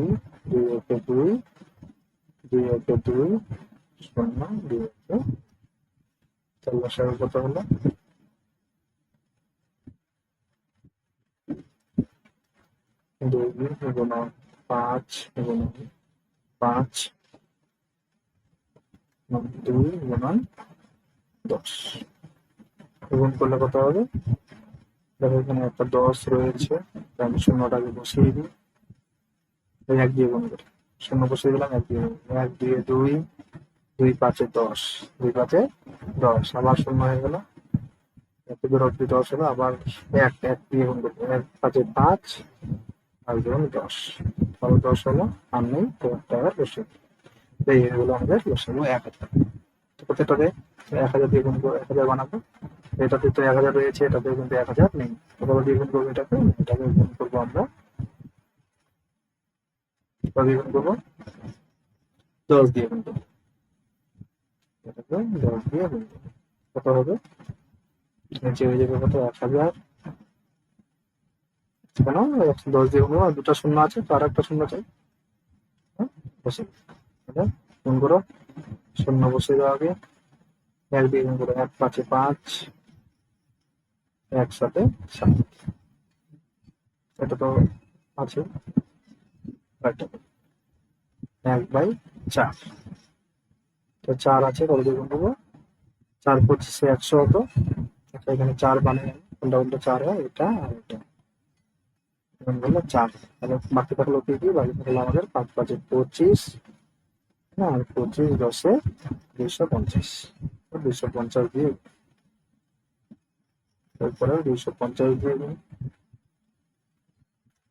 2 1 2, 2 1 2, 0 2 1, তাহলে লসাগু কত হলো? 2 গুণ 5 গুণ 5, 2 গুণন 10 গুণ করলে কত হবে? দেখো এখানে একটা 10 রয়েছে, আমি শূন্যটাকে বসিয়ে দিই, 1 দিয়ে গুণ করি, শূন্য বসিয়ে দিলাম, 1 দিয়ে 1 দিয়ে 2, 2 5 10, 2 5 10, আবার শূন্য হয়ে গেল, 1 দিয়ে 10 হলো, আবার 1 দিয়ে গুণ করবো, 1 5 5 আর গুণ 10, তাহলে 10 হলো, আর নেই তো একটা আবার বসে, এই হলো আমাদের লসাগু 1000। তো প্রত্যেকটাতে 1000 দিয়ে গুণ করে 1000 বানাবো, এটাতে তো 1000 রয়েছে, এটাতে কিন্তু 1000 নেই, কত দিয়ে গুণ করবো? এটাকে গুণ করবো আমরা, কত দিয়ে গুণ করবো? 10 দিয়ে গুণ করবো, এটাকে 10 দিয়ে গুণ করবো, কত হবে? নিচে হয়ে যাবে কত? 1000, কেন 10 দিয়ে গুণ করবো, দুটো শূন্য আছে তো আর একটা শূন্য চাই, হ্যাঁ বসে গুণ করো, শূন্য বসে দেওয়া আগে, 1 দিয়ে গুণ করো, 1 5 5, 1 7 7, এটা তো আছে, 1/4, তো 4 আছে, কত দিয়ে গুণ করবো? 4 25 100 হতো, আচ্ছা এখানে 4 বানিয়ে কোনটা কোনটা 4 হয়, এটা আর এটা, গুণ করলে 4, তাহলে বাকি থাকলো কি কি? বাকি থাকলো আমাদের 5 5 25, না আর 25 10 250, 250 দিয়ে, এরপরে 250 দিয়ে গুণ,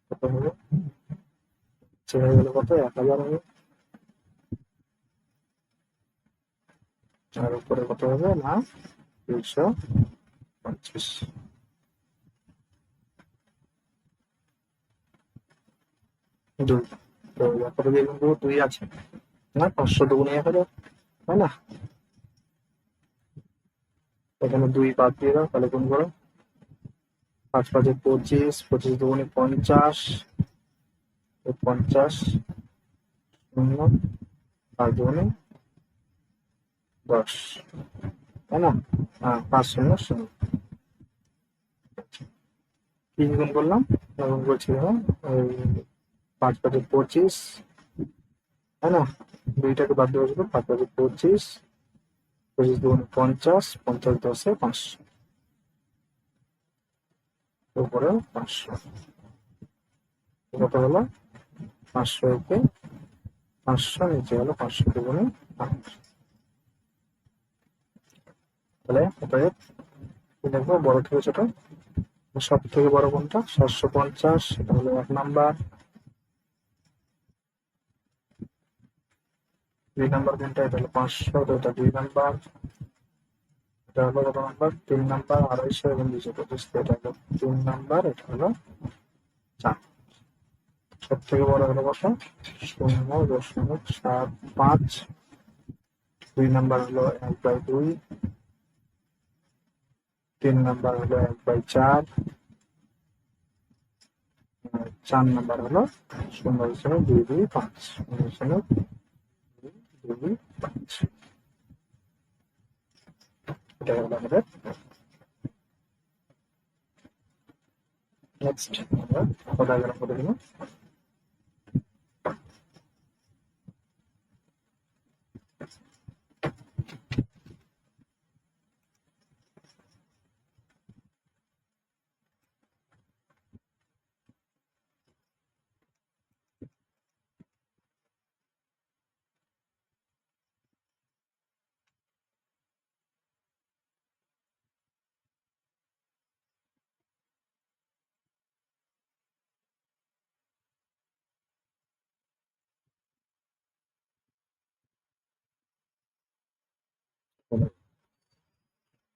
কত হলো? হয়ে গেল কত? 1000 হবে, আর উপরে কত হবে না 250, দুই, তো কত দিয়ে গুণ করবো? 2 আছে না, 500 দুগুণে 1000, তাই না? এখানে 2 বাদ দিয়ে দাও, তাহলে গুণ করো, 5 5 25, 25 দুগুণে 50, 50 শূন্য, 5 দুগুণে 10, তাই না? 5 শূন্য শূন্য, কি গুণ করলাম? গুণ করছি, হ্যাঁ, ওই 5 5 25, তাই না? দুইটাকে বাদ দিয়ে বসবো, 5 5 25, 25 দুগুণে 50, 50 10 500, উপরে 500, কত হলো? 500 কে 500, নিচে হলো 500 দুগুণে 5, তাহলে অতএব কি দেখবো? বড় থেকে ছোট, সব থেকে বড় কোনটা? 750, এটা হলো 1 নাম্বার, 2 নাম্বার কোনটা? এটা হলো 500, তো এটা 2 নাম্বার, এটা হলো কত নাম্বার? 3 নাম্বার, 250 এবং 225, এটা হলো 3 নাম্বার, এটা হলো 4, সব থেকে বড় হলো কত? 0.75, 2 নাম্বার হলো 1/2, 3 নাম্বার হলো 1/4, 4 নাম্বার হলো 0.225, 0.225, এটা হলো আমাদের। নেক্সট আমরা ডায়াগ্রাম করে দিলাম।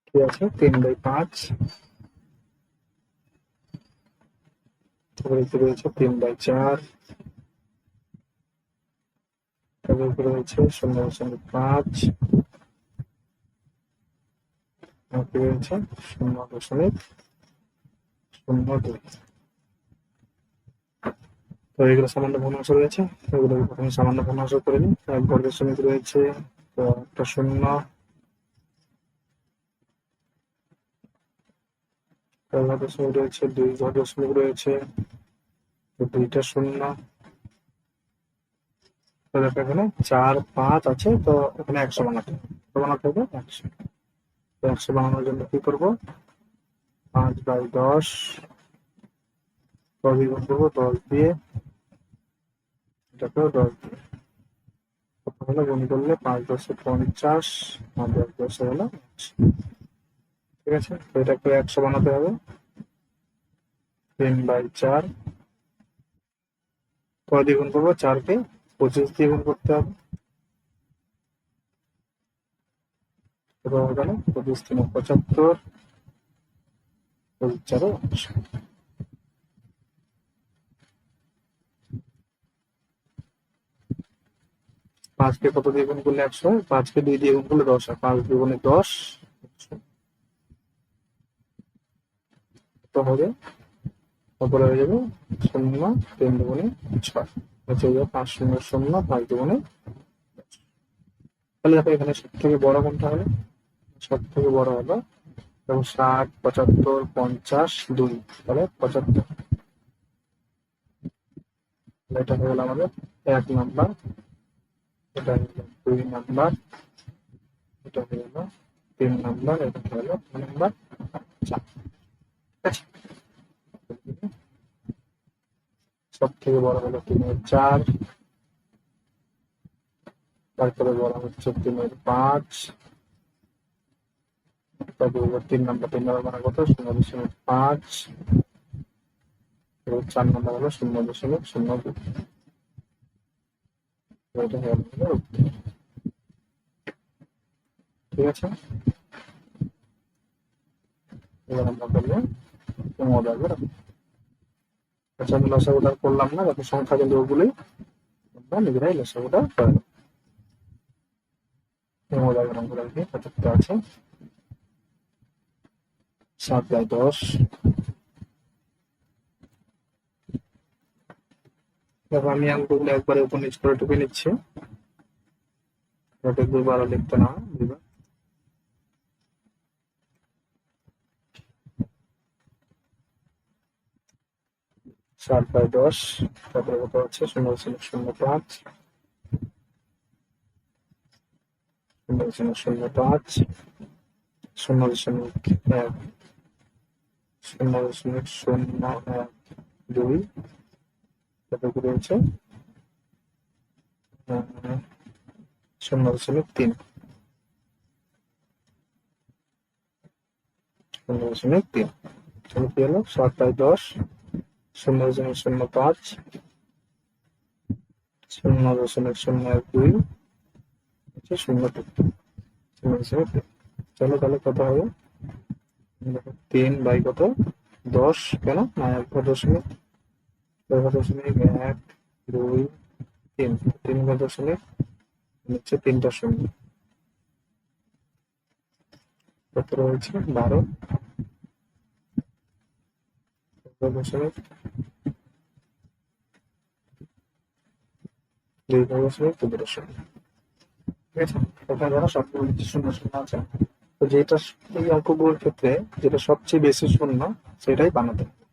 কি আছে? 3/5, তারপরে কি রয়েছে? 3/4, তারপরে কি রয়েছে? 0.5, কি রয়েছে? 0.02। তো এগুলো সামান্য ভগ্নাংশ রয়েছে, এগুলো প্রথমে সামান্য ভগ্নাংশ করে নিই। 1 বর্গ দশমিক রয়েছে, তো একটা শূন্য, 1 ঘর দশমিক রয়েছে, 2 ঘর দশমিক রয়েছে, তো 2টা শূন্য, তো দেখো এখানে 4 5 আছে, তো এখানে 100 বানাতে হবে। কত বানাতে হবে? 100। তো 100 বানানোর জন্য কি করব? 5/10 দ্বিগুণ করবো 10 দিয়ে, এটাকেও 10 দিয়ে। কত হলো গুণ করলে? 5×10 = 50, আর 10×10 হলো 100। ঠিক আছে, তো এটাকে 100 বানাতে হবে। 3/4 কয় দিয়ে গুণ করবো? 4 কে 25 দিয়ে গুণ করতে হবে। কত হয়ে গেল? 25 × 3 = 75, 25 × 4 = 100। 5 কে কত দিয়ে গুণ করলে 100 হয়? 5 কে 2 দিয়ে গুণ করলে 10 হয়। 5 2 10, কত হবে? তারপরে হয়ে যাবে 0, 3 2 6, হচ্ছে 5 0 0, 5 2 10। তাহলে দেখো এখানে সব থেকে বড় কোনটা হলো? সব থেকে বড় হলো এবং 60 75 50 2, তাহলে 75। এটা হয়ে গেল আমাদের 1 নাম্বার, এটা হয়ে গেল 2 নাম্বার, এটা হয়ে গেল 3 নাম্বার, এটা হয়ে গেল নাম্বার 4। ঠিক আছে, সব থেকে বড় হলো 3/4, তারপরে বড় হচ্ছে 3/5, তারপরে 3 নাম্বার, 3 নাম্বার মানে কত? 0.5, 4 নাম্বার হলো 0.02। এটা হয়ে গেল উত্তর। ঠিক আছে, এবার আমরা করবো মজাদার। আচ্ছা, আমি লসাগুটা করলাম না, যত সংখ্যা কিন্তু ওগুলোই আমরা নিজেরাই লসাগুটা করে নেব। মজাদার অঙ্কটা কি কতটা আছে? 7/10। দেখো আমি অঙ্কগুলো একবারে উপর নিচ করে টুকে নিচ্ছি, যাতে দুবারও লিখতে না হয়, দুবার। 7/10, তারপরে কত হচ্ছে? 0.05, 0.05, 0.1, 0.012, তারপরে রয়েছে 0.3, 0.3। তাহলে কি হলো? 7/10, 0.05, 0.012, 0.3। চলো তাহলে কত হবে? 3 কত? 10, কেন না 1 দশমিক 1 2 3, 3 দশমিক হচ্ছে 3টা শূন্য, কত রয়েছে? 12, দশমিক 2.2 ঠিক আছে, ওখানে ধরো সবগুলো নিচে শূন্য শূন্য আছে। তো যেটা এই অঙ্কগুলোর ক্ষেত্রে যেটা সবচেয়ে বেশি শূন্য সেটাই বানাতে হবে।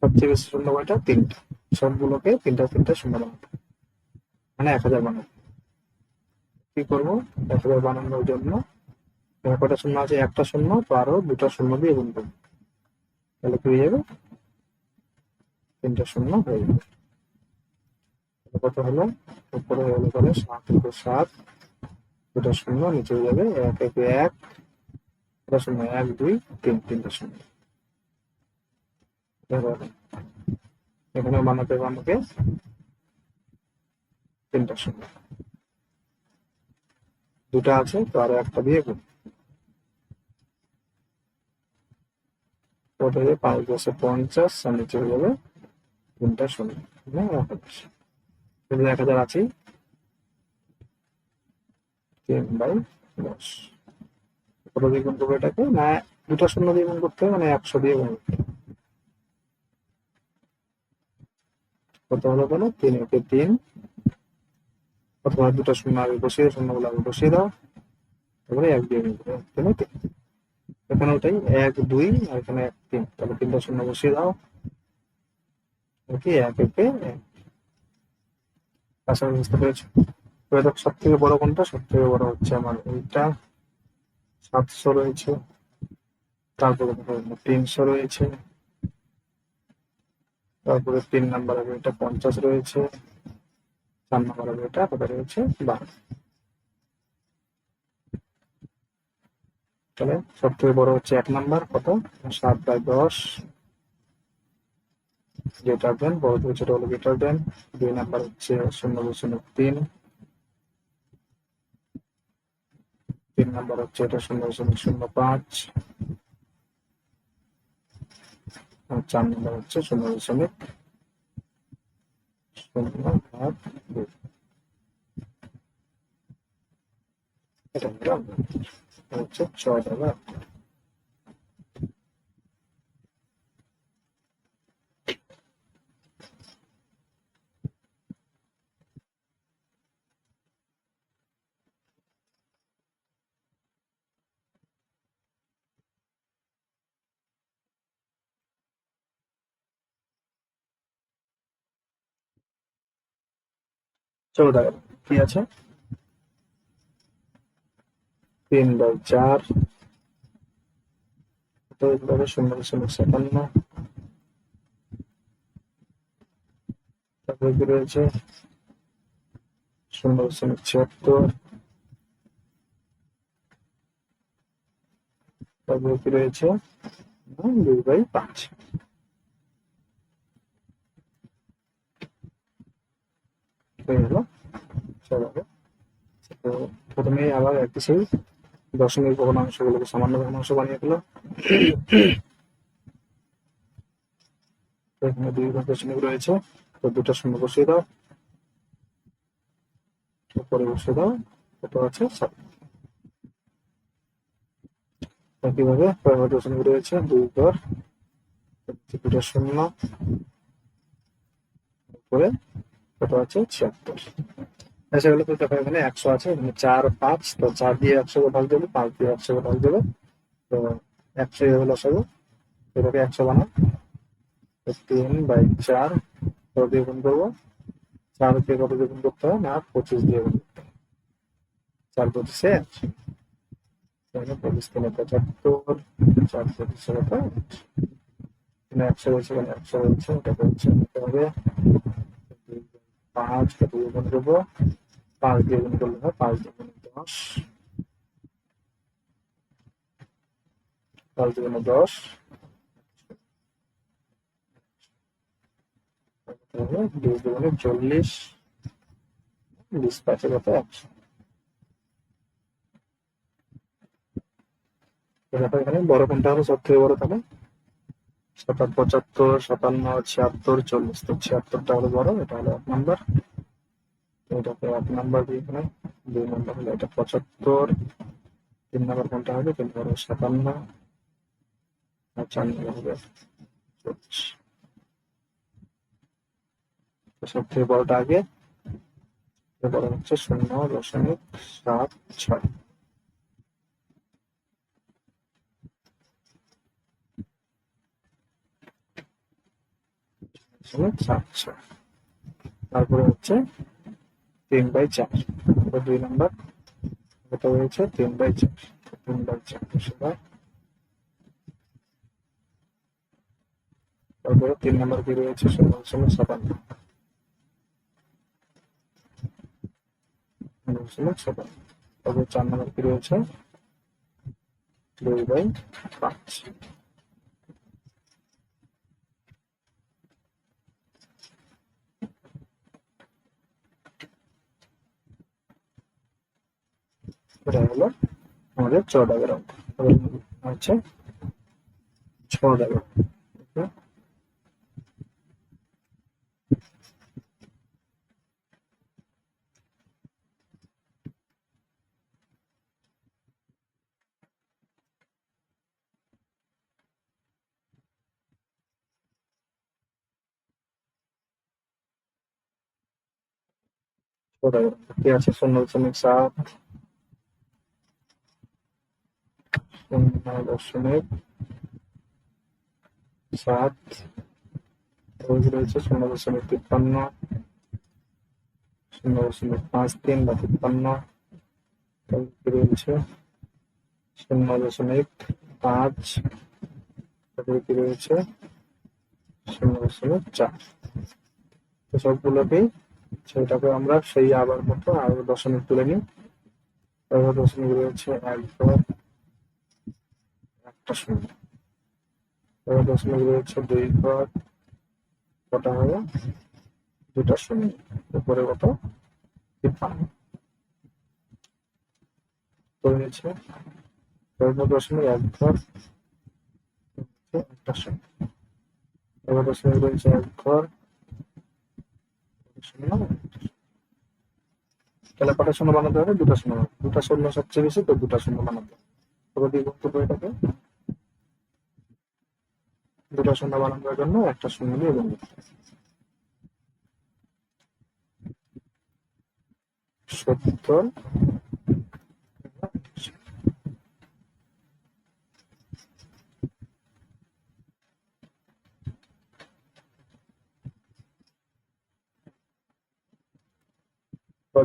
সবচেয়ে বেশি শূন্য কয়টা? 3টা। সবগুলোকে 3টা শূন্য বানাতে হবে, মানে 1000 বানাবো। কি করবো? 1000 বানানোর জন্য কটা শূন্য আছে? একটা শূন্য, তো আরো 2টা শূন্য দিয়ে গুণ করবো, তাহলে কি হয়ে যাবে? 3টা শূন্য হয়ে যাবে। কত হলো? উপরে হয়ে গেলো তাহলে 7 × 7, 2টা শূন্য নিচে হয়ে যাবে 1 1 1, 2টা শূন্য 1 2 3, 3টা শূন্য। এখানে বানাতে হবে আমাকে 3টা শূন্য, 2টা আছে তো আরো একটা দিয়ে গুণ। কত হয়ে যাবে? 5×10 = 50, আর নিচে হয়ে যাবে 3টা শূন্য, 1000 আছে। 3/10 কত দিয়ে গুণ করবো এটাকে? না 2টা শূন্য দিয়ে গুণ করতে হবে, মানে 100 দিয়ে গুণ করতে হবে। কত হলো বলো? 3 × 3, অথবা 2টা শূন্য আগে বসিয়ে শূন্যগুলো আগে বসিয়ে দাও, তারপরে 1 দিয়ে গুণ করো, 3 3। এখানে ওটাই 1 2, আর এখানে 1 3, তাহলে 3টা শূন্য বসিয়ে দাও, কি 1 1 1। আশা করি বুঝতে পেরেছো। এবার দেখো সব থেকে বড় কোনটা, সব থেকে বড় হচ্ছে আমার এইটা, 700 রয়েছে। তারপরে দেখো 300 রয়েছে। তারপরে 3 নাম্বার হবে এটা 50 রয়েছে। 4 নাম্বার হবে এটা কত রয়েছে, 12। তাহলে সব থেকে বড় হচ্ছে 1 নাম্বার, কত, 7/10। গ্রেটার দেন, বড় থেকে ছোট হলো গ্রেটার দেন। 2 নাম্বার হচ্ছে 0.3। 3 নাম্বার হচ্ছে এটা 0.05। আর 4 নাম্বার হচ্ছে 0.0/2। এটা হচ্ছে 6 টাকা। চলো দেখো কি আছে, 3/4। তো এগুলো 0.57। তারপরে কি রয়েছে 0.76। তারপরে কি রয়েছে 2/5। হয়ে গেল। চলো তো প্রথমেই আবার একই সেই দশমিক ভগ্নাংশগুলোকে সামান্য ভগ্নাংশ বানিয়ে দিল। তো এখানে 2 দশমিক রয়েছে, তো 2টা 0 বসিয়ে দাও, উপরে বসিয়ে দাও, কত আছে 7। একইভাবে কয়েকবার দশমিক রয়েছে, 2 ঘর, 2টা 0, উপরে কত আছে 76। আচ্ছা এগুলো তো দেখো এখানে 100 আছে, এখানে 4 5, তো 4 দিয়ে 100 কে ভাগ দেবে, 5 দিয়ে 100 কে ভাগ দেবে, তো 100 হলো সব, এটাকে 100 বানাও। 3/4 কত দিয়ে গুণ করবো, 4 দিয়ে কত দিয়ে গুণ করতে হয় না, 25 দিয়ে গুণ করতে হয়। 4 25-এ 100, তাহলে 25×3 = 75। 4 25 কত, এখানে 100 রয়েছে, এখানে 100 রয়েছে, এটা হচ্ছে নিতে হবে 5, কত দিয়ে গুণ করবো, 5 দিয়ে গুণ করলে হয় 5×10, 5×10 হবে 2×40, 20×5 কত 100। দেখো এখানে বড় কোনটা হবে সব থেকে বড়, তাহলে 75, 57, 76, 40, তো 76টা হলো বড়, এটা হলো 1 নাম্বার। এটাকে 1 নাম্বার দিয়ে এখানে 2 নাম্বার হলো এটা 75। 3 নাম্বার কোনটা হবে, 3 নাম্বার হবে 57, আর 4 নাম্বার হবে 40। তো সব থেকে বড়টা আগে, বড় হচ্ছে 0.76। 0.76। তারপরে হচ্ছে 3/4, 2 নাম্বার কত হয়েছে 3/4। 3/4 সবাই, তারপরে 3 নাম্বার কি রয়েছে 0.57। 0.57, তারপরে 4 নাম্বার কি রয়েছে 2/5। এটা হলো আমাদের 6 দাগের অঙ্ক। হচ্ছে 6 দাগের। কি আছে 0.7, 0.7, রয়েছে 0.53, 0.53 বা 53, কি রয়েছে 0.5, তারপরে কি রয়েছে 0.4। সবগুলোকেই সেটাকে আমরা সেই আবার মতো আরো দশমিক তুলে নিই। তারপর দশমিক রয়েছে 1 ঘর, একটা শূন্য। তারপর দশমিক রয়েছে 2 ঘর, কটা হবে দুটা শূন্য। উপরে কত 53 রয়েছে। তারপর দশমিক 1 ঘর, একটা শূন্য। তারপর দশমিক রয়েছে 1 ঘর, শূন্য। তাহলে কটা শূন্য বানাতে হবে? দুটা শূন্য। দুটা শূন্য সবচেয়ে বেশি, তো দুটা শূন্য বানাতে হবে। তবে দিয়ে গুণ করবো এটাকে, দুটা শূন্য বানানোর জন্য একটা শূন্য দিয়ে গুণ করতে হবে। 70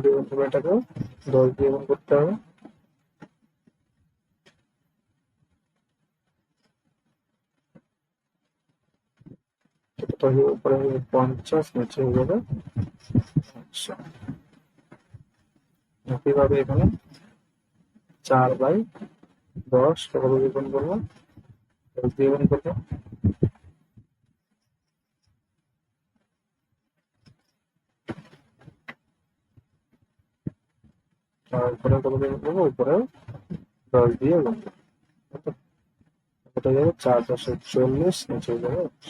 দিয়ে গুণ করবো এটাকে, 10 দিয়ে গুণ করতে হবে। উপরে 50, নিচে হয়ে যাবে 100। একইভাবে এখানে 4/10 কত দিয়ে গুণ করবো? 10 দিয়ে গুণ করবো। আর উপরে কত দিয়ে গুণ করবো? উপরে 10 দিয়ে গুণ করবো। এটা যাবে 4×10 = 40, নিচে যাবে 100।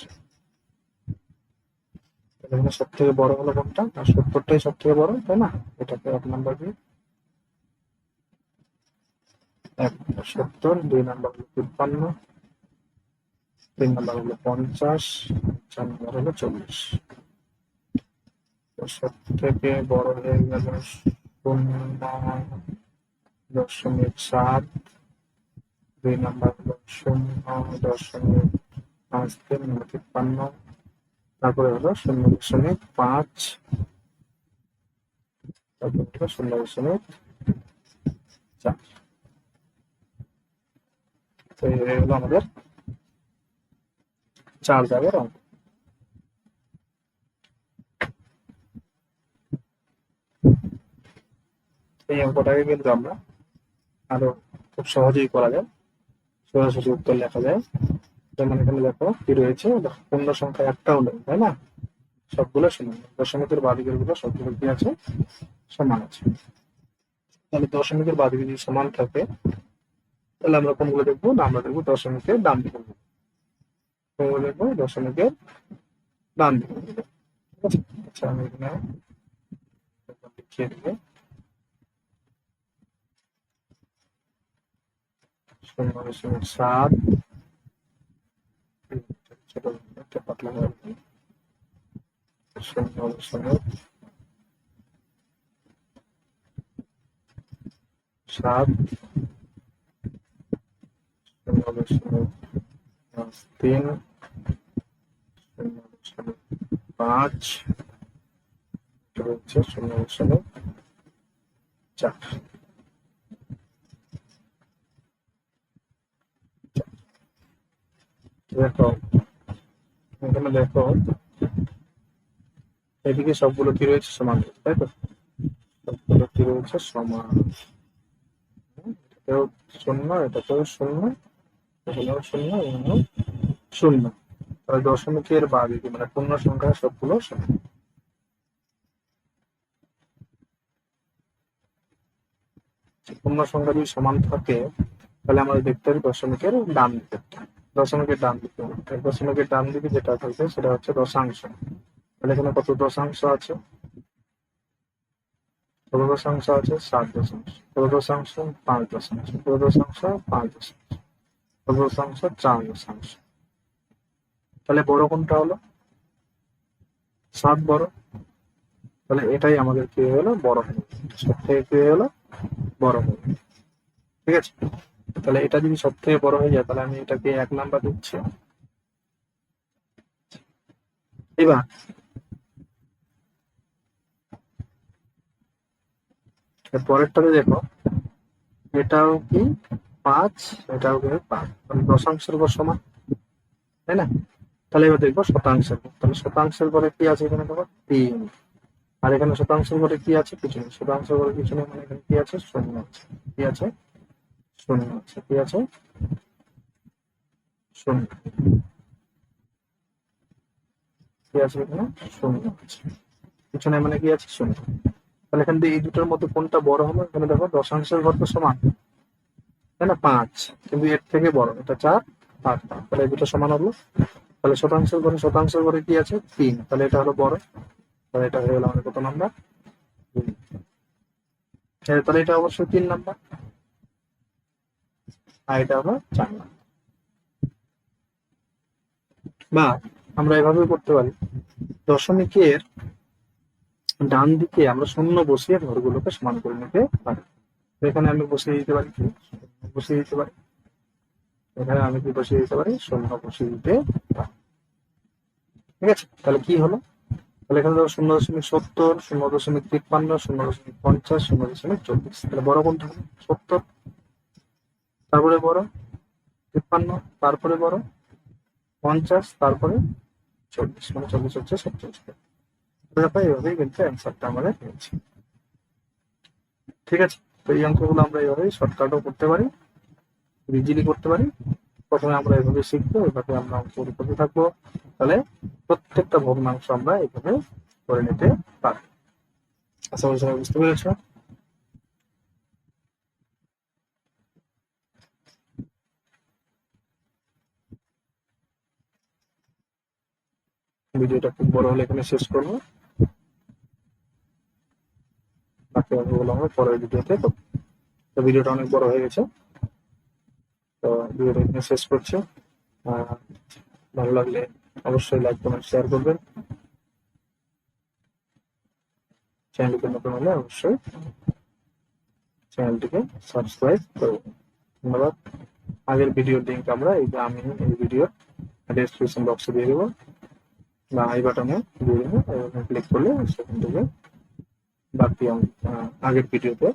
এখানে সব থেকে বড় হলো কোনটা? 70টাই সব থেকে বড়, তাই না? এটাকে 1 নাম্বার দিয়ে 70, 2 নাম্বার হলো 53, 3 নাম্বার হলো 50, 4 নাম্বার হলো 40। তো সব থেকে বড় হয়ে গেল 0.7, 2 নাম্বার হলো 0.53 মানে 53, তারপরে হলো 0.5, তারপরে হলো 0.4। তো এই হলো আমাদের 4 জায়গার অঙ্ক। এই অঙ্কটাকে কিন্তু আমরা আরো খুব সহজেই করা যায়, সোজাসুজি উত্তর লেখা যায়। যেমন এখানে দেখো কি রয়েছে, পূর্ণ সংখ্যা একটাও নেই, তাই না? সবগুলো সমান, দশমিকের বাঁদিকের গুলো সবগুলো কি আছে? সমান আছে। তাহলে দশমিকের বাঁদিকে যদি সমান থাকে, তাহলে আমরা কোনগুলো দেখবো? না, আমরা দেখবো দশমিকের ডান দিকে। কোনগুলো দেখবো? দশমিকের ডান দিকে। ঠিক আছে, আচ্ছা আমি এখানে লিখিয়ে দিবো 0.7, ছোট একটা পাতলা করে 0.7, 0.3, 0.5, হচ্ছে 0.4। দেখো এখানে দেখো, এদিকে সবগুলো কি রয়েছে? সমান, তাই তো? সবগুলো কি রয়েছে? সমান। এটাতেও শূন্য, এটাতেও শূন্য, এখানেও শূন্য, এখানেও শূন্য। তাহলে দশমিকের বাঁদিকে মানে পূর্ণ সংখ্যা সবগুলো সমান। পূর্ণ সংখ্যা যদি সমান থাকে, তাহলে আমরা দেখতে পারি দশমিকের ডান দিকে। দশমিকের ডান দিকে, দশমিকের ডান দিকে যেটা থাকবে সেটা হচ্ছে দশাংশ। তাহলে এখানে কত দশাংশ আছে? কত দশাংশ আছে? 7 দশাংশ। কত দশাংশ? 5 দশাংশ। কত দশাংশ? 5 দশাংশ। কত দশাংশ? 4 দশাংশ। তাহলে বড় কোনটা হলো? 7 বড়। তাহলে এটাই আমাদের কি হয়ে গেলো? বড় হয়ে গেল। সব থেকে কি হয়ে গেলো? বড় হয়ে গেল। ঠিক আছে, তাহলে এটা যদি সব থেকে বড় হয়ে যায়, তাহলে আমি এটাকে 1 নাম্বার দিচ্ছি। এবার এর পরেরটাতে দেখো, এটাও কি 5, এটাও কি 5, মানে দশাংশের উপর সমান, তাই না? তাহলে এবার দেখবো শতাংশের পর। তাহলে শতাংশের পরে কি আছে এখানে দেখো 3, আর এখানে শতাংশের পরে কি আছে? কিছু নেই। শতাংশের পরে কিছু নেই মানে এখানে কি আছে? শূন্য আছে। কি আছে? শূন্য আছে। কি আছে? শূন্য। কি আছে এখানে? শূন্য আছে। কিছু নেই মানে কি আছে? শূন্য। তাহলে এখান থেকে এই দুটোর মধ্যে কোনটা বড় হলো? এখানে দেখো দশাংশের ঘর তো সমান, তাই না? 5, কিন্তু এর থেকে বড় এটা 4, 8, তাহলে এই দুটো সমান হলো। তাহলে শতাংশের ঘরে কি আছে? 3, তাহলে এটা হলো বড়, তাহলে এটা হয়ে গেল আমাদের কত নাম্বার? 2। তাহলে এটা অবশ্যই 3 নাম্বার, আর এটা হলো 4 নাম্বার। বা আমরা এভাবে করতে পারি, দশমিকের ডান দিকে আমরা শূন্য বসিয়ে ঘরগুলোকে সমান করে নিতে পারি। এখানে আমি বসিয়ে দিতে পারি কি? শূন্য বসিয়ে দিতে পারি। এখানে আমি কি বসিয়ে দিতে পারি? শূন্য বসিয়ে দিতে পারি। ঠিক আছে, তাহলে কি হলো? তাহলে এখানে ধরো 0.70, 0.53, 0.50, 0.40। তাহলে বড় কোনটা হবে? 70, তারপরে বড় 53, তারপরে বড় 50, তারপরে 40, মানে 40 হচ্ছে 70। দেখো এইভাবেই কিন্তু অ্যান্সারটা আমাদের পেয়েছি। ঠিক আছে, তো এই অঙ্কগুলো আমরা এইভাবেই শর্টকাটও করতে পারি, ইজিলি করতে পারি। প্রথমে আমরা এভাবে শিখবো, এভাবে আমরা অঙ্ক করতে থাকবো, তাহলে প্রত্যেকটা ভগ্নাংশ আমরা এইভাবে করে নিতে পারবো। আশা করি সবাই বুঝতে পেরেছো। ভিডিওটা খুব বড় হলে এখানে শেষ করবো, বাকি অঙ্কগুলো আমরা পরের ভিডিওতে করবো। তো ভিডিওটা অনেক বড় হয়ে গেছে, তো ভিডিওটা এখানে শেষ করছি। ভালো লাগলে অবশ্যই লাইক কমেন্ট শেয়ার করবেন। চ্যানেলটিতে নতুন হলে অবশ্যই চ্যানেলটিকে সাবস্ক্রাইব করবেন। ধন্যবাদ। আগের ভিডিওর লিঙ্ক আমি এই ভিডিওর ডেসক্রিপশন বক্সে দিয়ে দেবো, বা আই বাটনে দিয়ে দেবো, ক্লিক করলে সেখান থেকে বাকি আগের ভিডিওতে